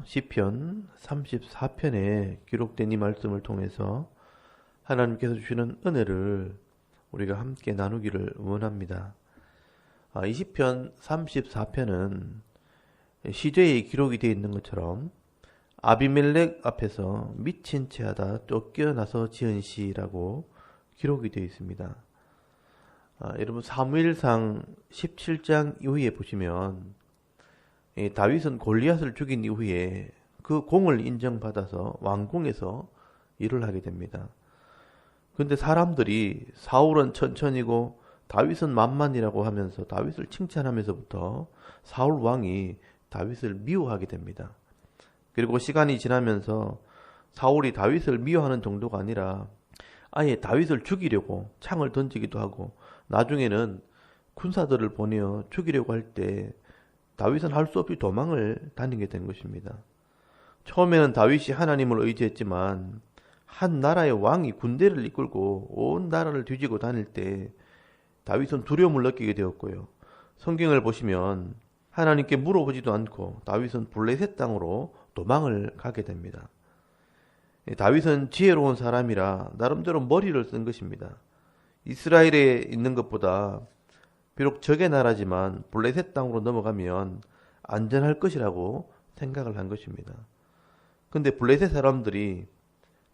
시편 34편에 기록된 이 말씀을 통해서 하나님께서 주시는 은혜를 우리가 함께 나누기를 원합니다. 이 시편 34편은 시제에 기록이 되어 있는 것처럼 아비멜렉 앞에서 미친 채하다 쫓겨나서 지은 시라고 기록이 되어 있습니다. 여러분 사무엘상 17장 이후에 보시면 다윗은 골리앗을 죽인 이후에 그 공을 인정받아서 왕궁에서 일을 하게 됩니다. 그런데 사람들이 사울은 천천히고 다윗은 만만이라고 하면서 다윗을 칭찬하면서부터 사울 왕이 다윗을 미워하게 됩니다. 그리고 시간이 지나면서 사울이 다윗을 미워하는 정도가 아니라 아예 다윗을 죽이려고 창을 던지기도 하고 나중에는 군사들을 보내어 죽이려고 할 때 다윗은 할 수 없이 도망을 다니게 된 것입니다. 처음에는 다윗이 하나님을 의지했지만 한 나라의 왕이 군대를 이끌고 온 나라를 뒤지고 다닐 때 다윗은 두려움을 느끼게 되었고요. 성경을 보시면 하나님께 물어보지도 않고 다윗은 블레셋 땅으로 도망을 가게 됩니다. 다윗은 지혜로운 사람이라 나름대로 머리를 쓴 것입니다. 이스라엘에 있는 것보다 비록 적의 나라지만 블레셋 땅으로 넘어가면 안전할 것이라고 생각을 한 것입니다. 근데 블레셋 사람들이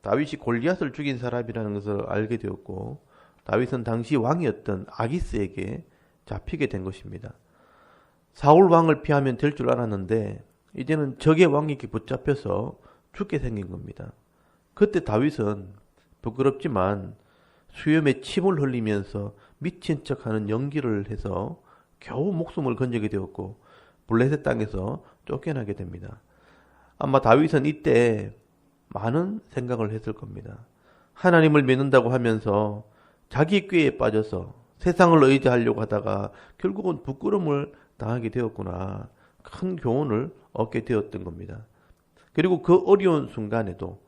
다윗이 골리앗을 죽인 사람이라는 것을 알게 되었고 다윗은 당시 왕이었던 아기스에게 잡히게 된 것입니다. 사울 왕을 피하면 될 줄 알았는데 이제는 적의 왕에게 붙잡혀서 죽게 생긴 겁니다. 그때 다윗은 부끄럽지만 수염에 침을 흘리면서 미친 척하는 연기를 해서 겨우 목숨을 건지게 되었고 블레셋 땅에서 쫓겨나게 됩니다. 아마 다윗은 이때 많은 생각을 했을 겁니다. 하나님을 믿는다고 하면서 자기 꾀에 빠져서 세상을 의지하려고 하다가 결국은 부끄러움을 당하게 되었구나. 큰 교훈을 얻게 되었던 겁니다. 그리고 그 어려운 순간에도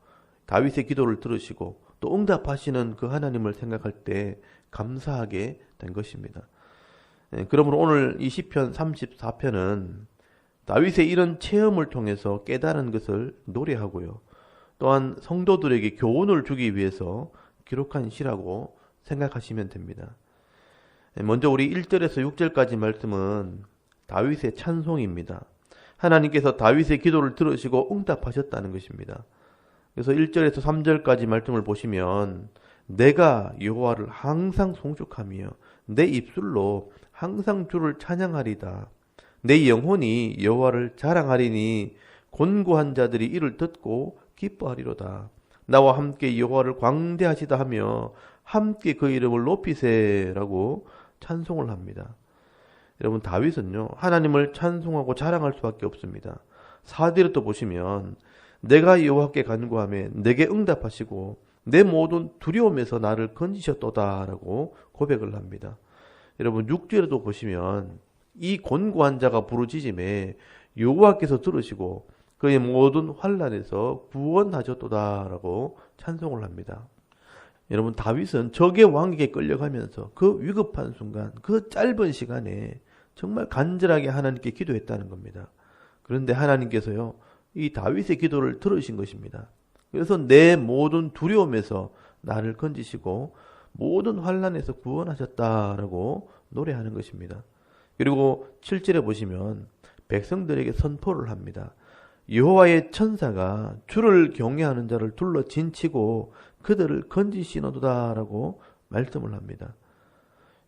다윗의 기도를 들으시고 또 응답하시는 그 하나님을 생각할 때 감사하게 된 것입니다. 그러므로 오늘 이 시편 34편은 다윗의 이런 체험을 통해서 깨달은 것을 노래하고요. 또한 성도들에게 교훈을 주기 위해서 기록한 시라고 생각하시면 됩니다. 먼저 우리 1절에서 6절까지 말씀은 다윗의 찬송입니다. 하나님께서 다윗의 기도를 들으시고 응답하셨다는 것입니다. 그래서 1절에서 3절까지 말씀을 보시면 내가 여호와를 항상 송축하며 내 입술로 항상 주를 찬양하리다. 내 영혼이 여호와를 자랑하리니 곤고한 자들이 이를 듣고 기뻐하리로다. 나와 함께 여호와를 광대하시다 하며 함께 그 이름을 높이세라고 찬송을 합니다. 여러분 다윗은요 하나님을 찬송하고 자랑할 수밖에 없습니다. 4절에 또 보시면 내가 여호와께 간구하며 내게 응답하시고 내 모든 두려움에서 나를 건지셨도다라고 고백을 합니다. 여러분 6절에도 보시면 이 곤고한 자가 부르짖음에 여호와께서 들으시고 그의 모든 환난에서 구원하셨도다라고 찬송을 합니다. 여러분 다윗은 적의 왕에게 끌려가면서 그 위급한 순간 그 짧은 시간에 정말 간절하게 하나님께 기도했다는 겁니다. 그런데 하나님께서요 이 다윗의 기도를 들으신 것입니다. 그래서 내 모든 두려움에서 나를 건지시고 모든 환난에서 구원하셨다라고 노래하는 것입니다. 그리고 7절에 보시면 백성들에게 선포를 합니다. 여호와의 천사가 주를 경외하는 자를 둘러 진치고 그들을 건지시노도다라고 말씀을 합니다.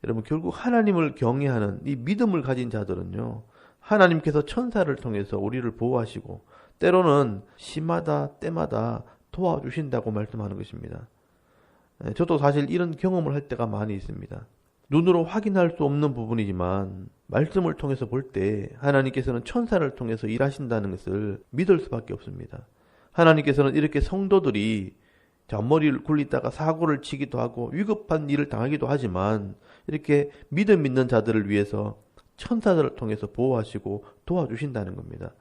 여러분 결국 하나님을 경외하는 이 믿음을 가진 자들은요 하나님께서 천사를 통해서 우리를 보호하시고 때로는 시마다 때마다 도와주신다고 말씀하는 것입니다. 저도 사실 이런 경험을 할 때가 많이 있습니다. 눈으로 확인할 수 없는 부분이지만 말씀을 통해서 볼 때 하나님께서는 천사를 통해서 일하신다는 것을 믿을 수밖에 없습니다. 하나님께서는 이렇게 성도들이 잔머리를 굴리다가 사고를 치기도 하고 위급한 일을 당하기도 하지만 이렇게 믿음 있는 자들을 위해서 천사들을 통해서 보호하시고 도와주신다는 겁니다.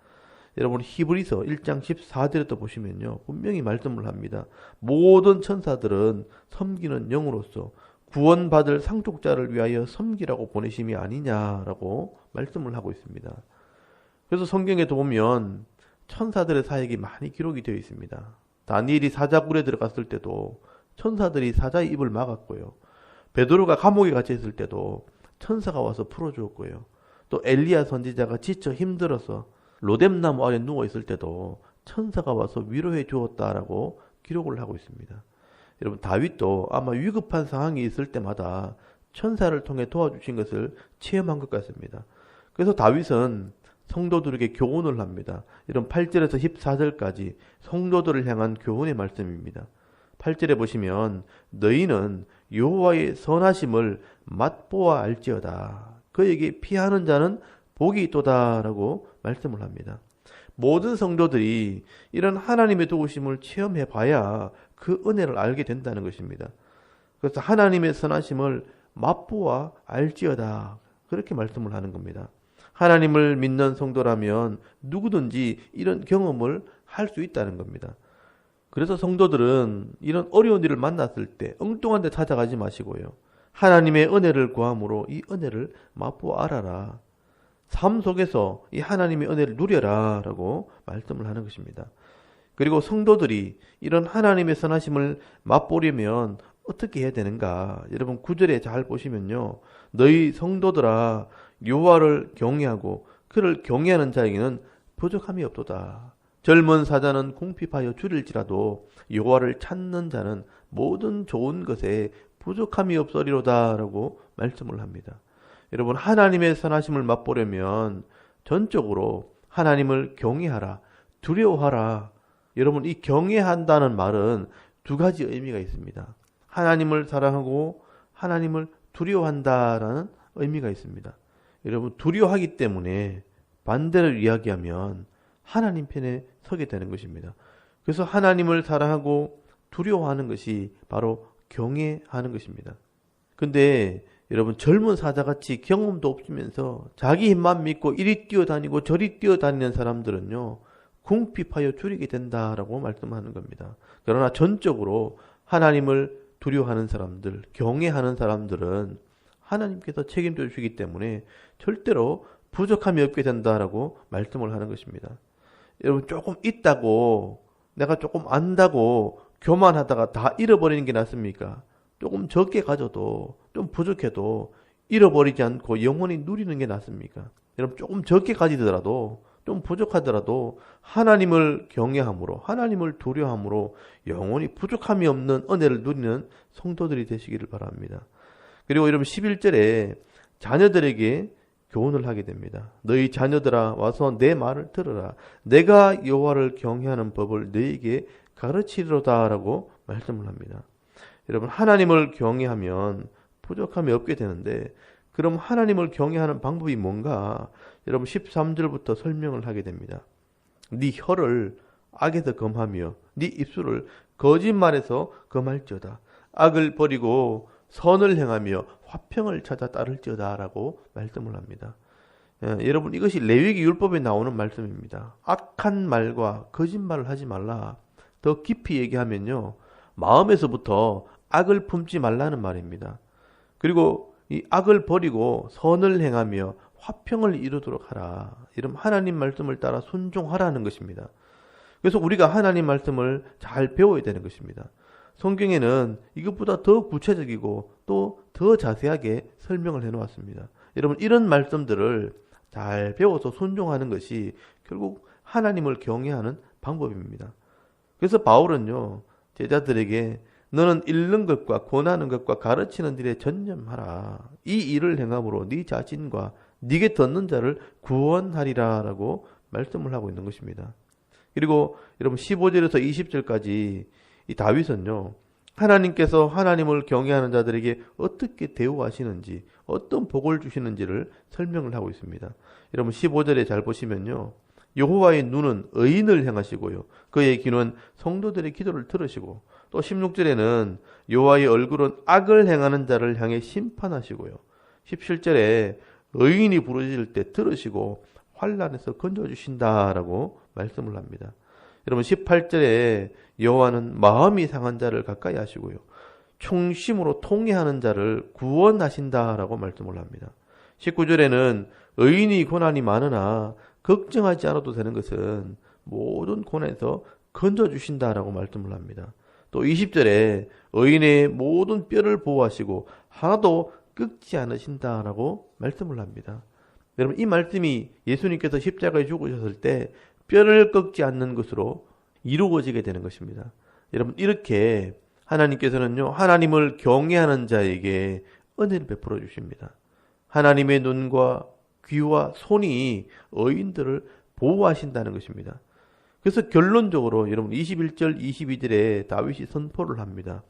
여러분 히브리서 1장 14절에도 보시면요 분명히 말씀을 합니다. 모든 천사들은 섬기는 영으로서 구원받을 상속자를 위하여 섬기라고 보내심이 아니냐라고 말씀을 하고 있습니다. 그래서 성경에도 보면 천사들의 사역이 많이 기록이 되어 있습니다. 다니엘이 사자굴에 들어갔을 때도 천사들이 사자의 입을 막았고요. 베드로가 감옥에 갇혀 있을 때도 천사가 와서 풀어주었고요. 또 엘리야 선지자가 지쳐 힘들어서 로뎀나무 아래 누워 있을 때도 천사가 와서 위로해 주었다라고 기록을 하고 있습니다. 여러분, 다윗도 아마 위급한 상황이 있을 때마다 천사를 통해 도와주신 것을 체험한 것 같습니다. 그래서 다윗은 성도들에게 교훈을 합니다. 이런 8절에서 14절까지 성도들을 향한 교훈의 말씀입니다. 8절에 보시면 너희는 여호와의 선하심을 맛보아 알지어다. 그에게 피하는 자는 복이 있도다라고 말씀을 합니다. 모든 성도들이 이런 하나님의 도우심을 체험해 봐야 그 은혜를 알게 된다는 것입니다. 그래서 하나님의 선하심을 맛보아 알지어다. 그렇게 말씀을 하는 겁니다. 하나님을 믿는 성도라면 누구든지 이런 경험을 할 수 있다는 겁니다. 그래서 성도들은 이런 어려운 일을 만났을 때 엉뚱한 데 찾아가지 마시고요. 하나님의 은혜를 구함으로 이 은혜를 맛보아 알아라. 삶 속에서 이 하나님의 은혜를 누려라 라고 말씀을 하는 것입니다. 그리고 성도들이 이런 하나님의 선하심을 맛보려면 어떻게 해야 되는가? 여러분 9절에 잘 보시면요. 너희 성도들아 여호와를 경외하고 그를 경외하는 자에게는 부족함이 없도다. 젊은 사자는 궁핍하여 줄일지라도 여호와를 찾는 자는 모든 좋은 것에 부족함이 없으리로다 라고 말씀을 합니다. 여러분 하나님의 선하심을 맛보려면 전적으로 하나님을 경외하라, 두려워하라. 여러분 이 경외한다는 말은 두 가지 의미가 있습니다. 하나님을 사랑하고 하나님을 두려워한다라는 의미가 있습니다. 여러분 두려워하기 때문에 반대로 이야기하면 하나님 편에 서게 되는 것입니다. 그래서 하나님을 사랑하고 두려워하는 것이 바로 경외하는 것입니다. 근데 여러분 젊은 사자같이 경험도 없으면서 자기 힘만 믿고 이리 뛰어다니고 저리 뛰어다니는 사람들은요 궁핍하여 줄이게 된다라고 말씀하는 겁니다. 그러나 전적으로 하나님을 두려워하는 사람들, 경외하는 사람들은 하나님께서 책임져 주시기 때문에 절대로 부족함이 없게 된다라고 말씀을 하는 것입니다. 여러분 조금 있다고 내가 조금 안다고 교만하다가 다 잃어버리는 게 낫습니까? 조금 적게 가져도 좀 부족해도 잃어버리지 않고 영원히 누리는 게 낫습니까? 여러분 조금 적게 가지더라도 좀 부족하더라도 하나님을 경외함으로 하나님을 두려워함으로 영원히 부족함이 없는 은혜를 누리는 성도들이 되시기를 바랍니다. 그리고 여러분 11절에 자녀들에게 교훈을 하게 됩니다. 너희 자녀들아 와서 내 말을 들으라. 내가 여호와를 경외하는 법을 너희에게 가르치리로다 라고 말씀을 합니다. 여러분 하나님을 경외하면 부족함이 없게 되는데 그럼 하나님을 경외하는 방법이 뭔가? 여러분 13절부터 설명을 하게 됩니다. 네 혀를 악에서 금하며 네 입술을 거짓말에서 금할지어다. 악을 버리고 선을 행하며 화평을 찾아 따를지어다 라고 말씀을 합니다. 여러분 이것이 레위기 율법에 나오는 말씀입니다. 악한 말과 거짓말을 하지 말라. 더 깊이 얘기하면요. 마음에서부터 악을 품지 말라는 말입니다. 그리고 이 악을 버리고 선을 행하며 화평을 이루도록 하라. 이런 하나님 말씀을 따라 순종하라는 것입니다. 그래서 우리가 하나님 말씀을 잘 배워야 되는 것입니다. 성경에는 이것보다 더 구체적이고 또 더 자세하게 설명을 해놓았습니다. 여러분 이런 말씀들을 잘 배워서 순종하는 것이 결국 하나님을 경외하는 방법입니다. 그래서 바울은요 제자들에게 너는 읽는 것과 권하는 것과 가르치는 일에 전념하라. 이 일을 행함으로 네 자신과 네게 듣는 자를 구원하리라 라고 말씀을 하고 있는 것입니다. 그리고 여러분 15절에서 20절까지 이 다윗은요 하나님께서 하나님을 경외하는 자들에게 어떻게 대우하시는지 어떤 복을 주시는지를 설명을 하고 있습니다. 여러분 15절에 잘 보시면요 여호와의 눈은 의인을 향하시고요 그의 귀는 성도들의 기도를 들으시고 또 16절에는 여호와의 얼굴은 악을 행하는 자를 향해 심판하시고요 17절에 의인이 부르짖을 때 들으시고 환난에서 건져주신다라고 말씀을 합니다. 여러분 18절에 여호와는 마음이 상한 자를 가까이 하시고요 충심으로 통회하는 자를 구원하신다라고 말씀을 합니다. 19절에는 의인이 고난이 많으나 걱정하지 않아도 되는 것은 모든 고난에서 건져주신다라고 말씀을 합니다. 또 20절에 의인의 모든 뼈를 보호하시고 하나도 꺾지 않으신다라고 말씀을 합니다. 여러분, 이 말씀이 예수님께서 십자가에 죽으셨을 때 뼈를 꺾지 않는 것으로 이루어지게 되는 것입니다. 여러분, 이렇게 하나님께서는요, 하나님을 경외하는 자에게 은혜를 베풀어 주십니다. 하나님의 눈과 귀와 손이 의인들을 보호하신다는 것입니다. 그래서 결론적으로 여러분 21절 22절에 다윗이 선포를 합니다.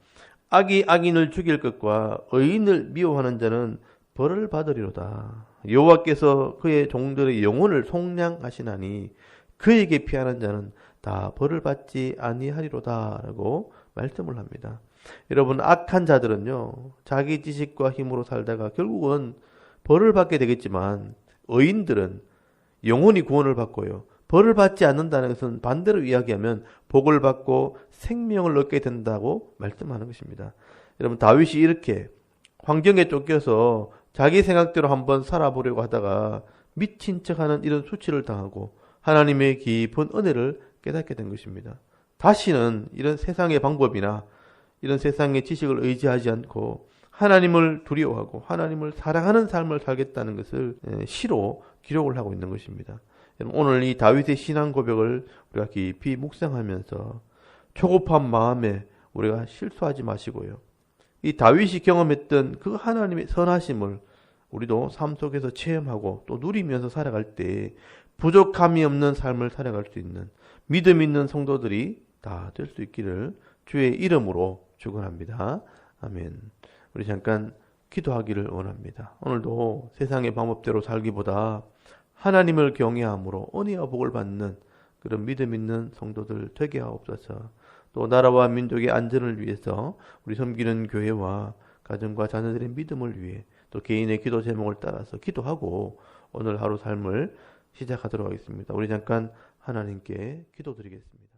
악이 악인을 죽일 것과 의인을 미워하는 자는 벌을 받으리로다. 여호와께서 그의 종들의 영혼을 속량하시나니 그에게 피하는 자는 다 벌을 받지 아니하리로다라고 말씀을 합니다. 여러분, 악한 자들은요, 자기 지식과 힘으로 살다가 결국은 벌을 받게 되겠지만 의인들은 영혼이 구원을 받고요, 벌을 받지 않는다는 것은 반대로 이야기하면 복을 받고 생명을 얻게 된다고 말씀하는 것입니다. 여러분, 다윗이 이렇게 환경에 쫓겨서 자기 생각대로 한번 살아보려고 하다가 미친 척하는 이런 수치를 당하고 하나님의 깊은 은혜를 깨닫게 된 것입니다. 다시는 이런 세상의 방법이나 이런 세상의 지식을 의지하지 않고 하나님을 두려워하고 하나님을 사랑하는 삶을 살겠다는 것을 시로 기록을 하고 있는 것입니다. 오늘 이 다윗의 신앙 고백을 우리가 깊이 묵상하면서 초급한 마음에 우리가 실수하지 마시고요, 이 다윗이 경험했던 그 하나님의 선하심을 우리도 삶 속에서 체험하고 또 누리면서 살아갈 때 부족함이 없는 삶을 살아갈 수 있는 믿음 있는 성도들이 다 될 수 있기를 주의 이름으로 축원합니다. 아멘. 우리 잠깐 기도하기를 원합니다. 오늘도 세상의 방법대로 살기보다 하나님을 경외함으로 은혜와 복을 받는 그런 믿음 있는 성도들 되게 하옵소서. 또 나라와 민족의 안전을 위해서 우리 섬기는 교회와 가정과 자녀들의 믿음을 위해 또 개인의 기도 제목을 따라서 기도하고 오늘 하루 삶을 시작하도록 하겠습니다. 우리 잠깐 하나님께 기도드리겠습니다.